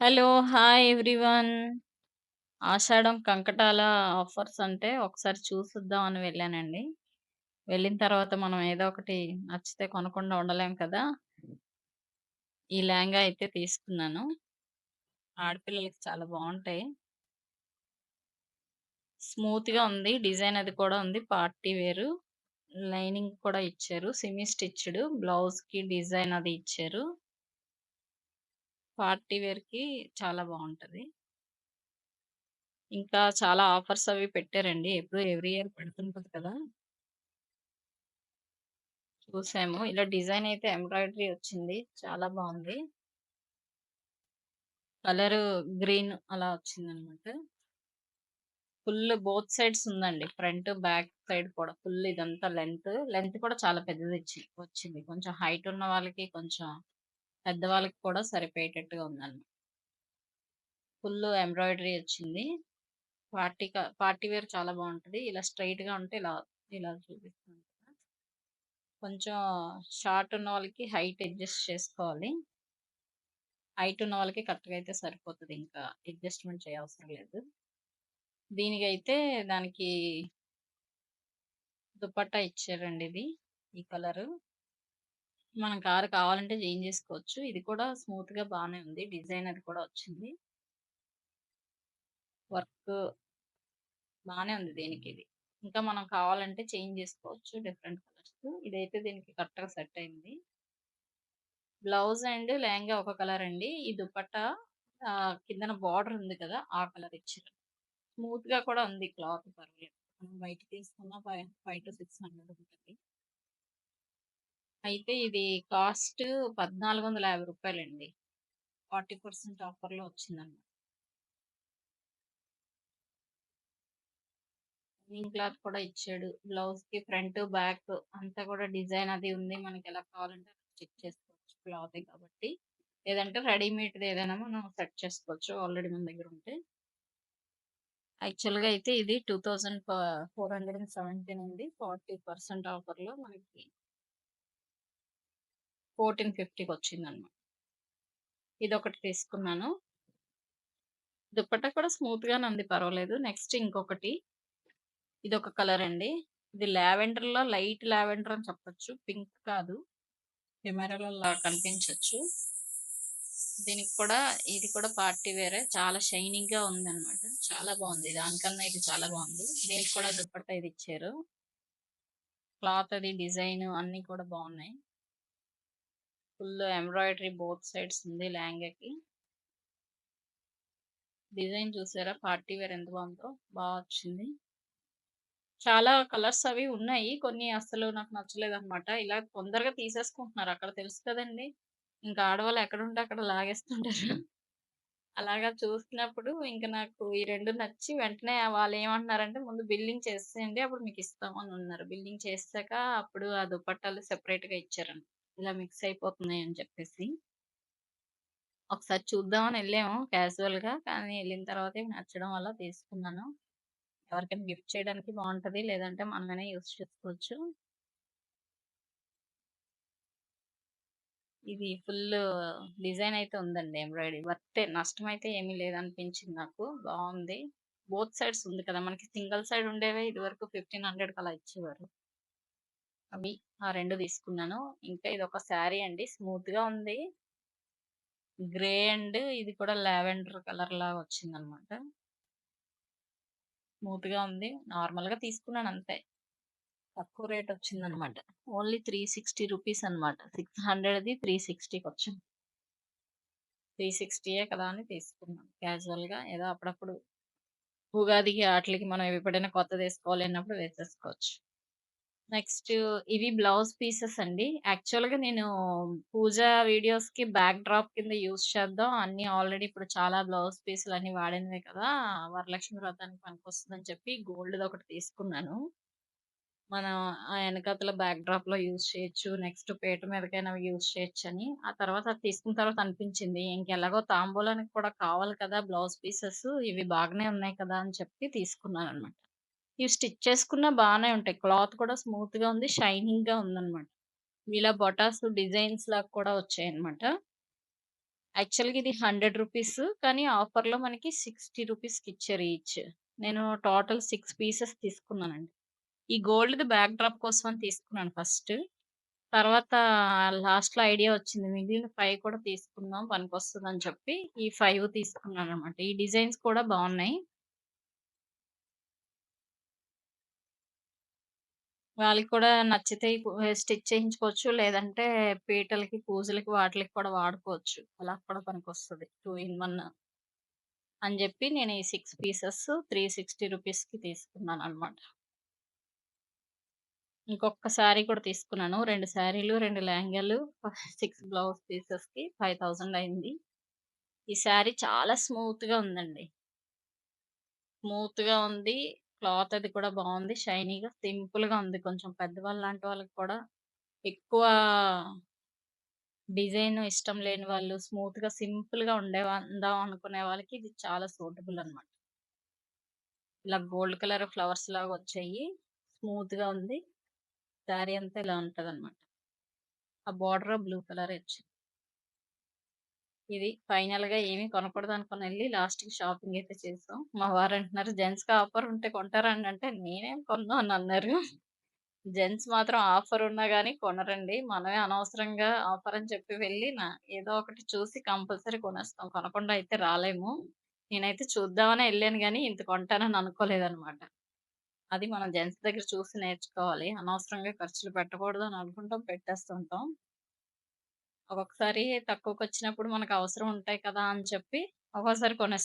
Hello! Hi everyone. ఆషాఢం Kankatala offers అంటే ఒకసారి చూసొద్దాం అని వెళ్ళానండి. వెళ్ళిన తర్వాత మనం ఏదో ఒకటి నచ్చితే కొనకుండా ఉండలేం కదా! ఈ లెహంగా అయితే తీసుకున్నాను. ఆడపిల్లలకి చాలా బావుంటాయి. స్మూత్‌గా ఉంది. డిజైన్ అది కూడా ఉంది. పార్టీ వేరు. లైనింగ్ కూడా ఇచ్చారు. Semi stitched. బ్లౌజ్‌కి డిజైన్ అది ఇచ్చారు. పార్టీ వేర్‌కి చాలా బావుంటది. ఇంకా చాలా ఆఫర్స్ అవి పెట్టారండి. ఎప్పుడు ఎవ్రీ ఇయర్ పెడుతుంటది కదా! చూసాము. ఇలా డిజైన్ అయితే ఎంబ్రాయిడరీ వచ్చింది. చాలా బావుంది. కలరు గ్రీన్ అలా వచ్చిందనమాట. ఫుల్ బోత్ సైడ్స్ ఉందండి. ఫ్రంట్, బ్యాక్ సైడ్ కూడా ఫుల్ ఇదంతా లెంత్ కూడా చాలా పెద్దది వచ్చింది. కొంచెం హైట్ ఉన్న వాళ్ళకి, కొంచెం పెద్దవాళ్ళకి కూడా సరిపోయేటట్టుగా ఉందన్నమాట. ఫుల్ ఎంబ్రాయిడరీ వచ్చింది. పార్టీ వేర్ చాలా బావుంటది. ఇలా స్ట్రెయిట్‌గా ఉంటే ఇలా చూపిస్తాను కదా! కొంచెం షార్ట్ ఉన్న వాళ్ళకి హైట్ అడ్జస్ట్ చేసుకోవాలి. హైట్ ఉన్న వాళ్ళకి కరెక్ట్‌గా అయితే సరిపోతది. ఇంకా అడ్జస్ట్‌మెంట్ చేయవసరం లేదు. దీనికైతే దానికి దుపట్టా ఇచ్చారండి ఇది. ఈ కలరు. మనం కావాలంటే చేంజ్ చేసుకోవచ్చు. ఇది కూడా స్మూత్‌గా బానే ఉంది. డిజైన్ అది కూడా వచ్చింది. వర్క్ బానే ఉంది దీనికిది. ఇంకా మనం కావాలంటే చేంజ్ చేసుకోవచ్చు డిఫరెంట్ కలర్స్. ఇదైతే దీనికి కరెక్ట్‌గా సెట్ అయింది. బ్లౌజ్ అండ్ లెహంగా ఒక కలర్ అండి. ఈ దుపట్టా కిందన బార్డర్ ఉంది కదా! ఆ కలర్ ఇచ్చారు. స్మూత్‌గా కూడా ఉంది క్లాత్ పర్లేదు. మనం బయట తీసుకున్న 5-600 ఉంటది. అయితే ఇది కాస్ట్ రూ. 1450 40% ఆఫర్‌లో వచ్చిందన్నమాట. లైనింగ్ క్లాత్ కూడా ఇచ్చాడు. బ్లౌజ్‌కి ఫ్రంట్, బ్యాక్ అంతా కూడా డిజైన్ అది ఉంది. మనకి ఎలా కావాలంటే అలా స్టిచ్ చేసుకోవచ్చు. క్లాతే కాబట్టి. లేదంటే రెడీమేడ్‌ది ఏదైనా మనం సెట్ చేసుకోవచ్చు. ఆల్రెడీ మన దగ్గర ఉంటే. యాక్చువల్‌గా అయితే ఇది 2417 ఉంది. 40% ఆఫర్‌లో మనకి 1450కి వచ్చిందన్నమాట. ఇదొకటి తీసుకున్నాను. దుపట్టా కూడా స్మూత్ గానే ఉంది పర్వాలేదు. నెక్స్ట్ ఇంకొకటి ఇదొక కలర్ అండి. ఇది లావెండర్‌లో లైట్ లావెండర్ అని చెప్పొచ్చు. పింక్ కాదు. కెమెరాలో అలా కనిపించొచ్చు. దీనికి కూడా ఇది కూడా పార్టీ వేరే. చాలా షైనింగ్‌గా ఉందన్నమాట. చాలా బావుంది. దానికన్నా ఇది చాలా బావుంది. దీనికి కూడా దుపట్టా ఇది ఇచ్చారు. క్లాత్ అది డిజైన్ అన్నీ కూడా బావున్నాయి. ఫుల్ ఎంబ్రాయిడరీ బోత్ సైడ్స్ ఉంది లెహంగాకి. డిజైన్ చూసారా? పార్టీ వేర్ ఎంత బావుందో. వచ్చింది. చాలా కలర్స్ అవి ఉన్నాయి. కొన్ని అస్సలు నాకు నచ్చలేదనమాట. ఇలా తొందరగా తీసేసుకుంటున్నారు. అక్కడ తెలుసు కదండీ! ఇంకా ఆడవాళ్ళు ఎక్కడుంటే అక్కడ లాగేస్తుంటారు. అలాగా చూసినప్పుడు ఇంక నాకు ఈ 2 నచ్చి వెంటనే వాళ్ళేమంటున్నారంటే, "ముందు బిల్లింగ్ చేసేయండి. అప్పుడు మీకిస్తాము" అనన్నారు. బిల్లింగ్ చేసేసాక అప్పుడు ఆ దుపట్టాలు సెపరేట్‌గా ఇచ్చారంట. ఇలా మిక్స్ అయిపోతున్నాయి అని చెప్పేసి. ఒకసారి చూద్దామని ఎళ్ళాము క్యాజువల్‌గా. కానీ ఎళ్ళిన తర్వాత ఇవి నచ్చడం వల్ల తీసుకున్నాను. ఎవరికైనా గిఫ్ట్ చేయడానికి బావుంటది. లేదంటే మనమైనా యూజ్ చేసుకోవచ్చు. ఇది ఫుల్లు డిజైన్ అయితే ఉందండి ఎంబ్రాయిడరీ. వర్తే నష్టమైతే ఏమీ లేదనిపించింది నాకు. బావుంది. బోత్ సైడ్స్ ఉంది కదా! మనకి సింగిల్ సైడ్ ఉండేవే ఇదివరకు 1500కి అలా ఇచ్చేవారు. అవి ఆ 2 తీసుకున్నాను. ఇంకా ఇదొక శారీ అండి. స్మూత్‌గా ఉంది. గ్రే అండ్ ఇది కూడా లావెండర్ కలర్‌లాగా వచ్చిందనమాట. స్మూత్‌గా ఉంది. నార్మల్‌గా తీసుకున్నాను అంతే. తక్కువ రేట్ వచ్చిందనమాట. ఓన్లీ 360 రూపీస్ అనమాట. 600ది 360కొచ్చింది. 360యే కదా అని తీసుకున్నాను. క్యాజువల్‌గా ఏదో అప్పుడప్పుడు ఉగాదికి ఆటిలకి మనం ఎప్పుడైనా కొత్తదేసుకోవాలి అన్నప్పుడు వేసేసుకోవచ్చు. నెక్స్ట్ ఇవి బ్లౌజ్ పీసెస్ అండి. యాక్చువల్‌గా నేను పూజ వీడియోస్‌కి బ్యాక్ డ్రాప్ కింద యూజ్ చేద్దాం. అన్నీ ఆల్రెడీ ఇప్పుడు చాలా బ్లౌజ్ పీసులన్నీ వాడినవే కదా! వరలక్ష్మి వ్రతానికి పనికొస్తదని చెప్పి గోల్డ్‌దొకటి తీసుకున్నాను. మనం ఆ ఎనకాతల బ్యాక్ డ్రాప్‌లో యూజ్ చేయొచ్చు. నెక్స్ట్ పీట మీదకైనా యూజ్ చేయొచ్చని. ఆ తర్వాత అది తీసుకున్న తర్వాత అనిపించింది. ఇంకెలాగో తాంబూలానికి కూడా కావాలి కదా! బ్లౌజ్ పీసెస్ ఇవి బాగానే ఉన్నాయి కదా! అని చెప్పి తీసుకున్నాననమాట. ఇవి స్టిచ్ చేసుకున్నా బానే ఉంటాయి. క్లాత్ కూడా స్మూత్‌గా ఉంది. షైనింగ్‌గా ఉందనమాట. ఇలా బొటాస్ డిజైన్స్ లాగా కూడా వచ్చాయన్నమాట. యాక్చువల్‌గా ఇది రూ. 100 కానీ ఆఫర్‌లో మనకి రూ. 60కి ఇచ్చారు ఈచ్. నేను టోటల్ 6 పీసెస్ తీసుకున్నానండి. ఈ గోల్డ్‌ది బ్యాక్ డ్రాప్ కోసం అని తీసుకున్నాను ఫస్ట్. తర్వాత లాస్ట్‌లో ఐడియా వచ్చింది. మిగిలిన 5 కూడా తీసుకుందాం పనికొస్తదని చెప్పి, ఈ 5 తీసుకున్నాననమాట. ఈ డిజైన్స్ కూడా బావున్నాయి. వాళ్ళకి కూడా నచ్చితే స్టిచ్ చేయించుకోవచ్చు. లేదంటే పీటలకి, పూజలకి వాటిలకి కూడా వాడుకోవచ్చు. అలా కూడా పనికొస్తది. 2 ఇన్ 1 అని జెప్పి నేను ఈ 6 పీసెస్ రూ. 360కి తీసుకున్నాననమాట. ఇంకొక శారీ కూడా తీసుకున్నాను. 2 శారీలు, 2 లెహంగాలు, 6 బ్లౌజ్ పీసెస్‌కి 5000 అయింది. ఈ శారీ చాలా స్మూత్‌గా ఉందండి. స్మూత్‌గా ఉంది. క్లాత్ అది కూడా బావుంది. షైనీగా, సింపుల్‌గా ఉంది. కొంచెం పెద్దవాళ్ళు లాంటి వాళ్ళకి కూడా ఎక్కువ డిజైన్ ఇష్టం లేని వాళ్ళు, స్మూత్‌గా, సింపుల్‌గా ఉందాం అనుకునే వాళ్ళకి ఇది చాలా సూటబుల్ అనమాట. ఇలా గోల్డ్ కలర్ ఫ్లవర్స్ లాగా వచ్చాయి. స్మూత్‌గా ఉంది. శారీ అంతా ఇలా ఉంటదనమాట. ఆ బోర్డర్ బ్లూ కలరే వచ్చింది. ఇది ఫైనల్‌గా ఏమి కొనకూడదనుకుని ఎళ్లి లాస్ట్‌కి షాపింగ్ అయితే చేసాం. మా వారంటున్నారు, "జెంట్స్‌కి ఆఫర్ ఉంటే కొంటారా అండి?" అంటే, "నేనేం కొనను" అని అన్నారు. జెంట్స్ మాత్రం ఆఫర్ ఉన్నా గాని కొనరండి. మనమే అనవసరంగా ఆఫర్ అని చెప్పి వెళ్ళి ఏదో ఒకటి చూసి కంపల్సరీ కొనేస్తాం. కొనకుండా అయితే రాలేము. నేనైతే చూద్దామనే ఎళ్ళాను గానీ, ఇంత కొంటానని అనుకోలేదనమాట. అది మనం జెంట్స్ దగ్గర చూసి నేర్చుకోవాలి. అనవసరంగా ఖర్చులు పెట్టకూడదు అని అనుకుంటాం, పెట్టేస్తుంటాం. ఒక్కొక్కసారి తక్కువకొచ్చినప్పుడు మనకు అవసరం ఉంటాయి కదా అని చెప్పి ఒక్కోసారి కొనేస్తాం.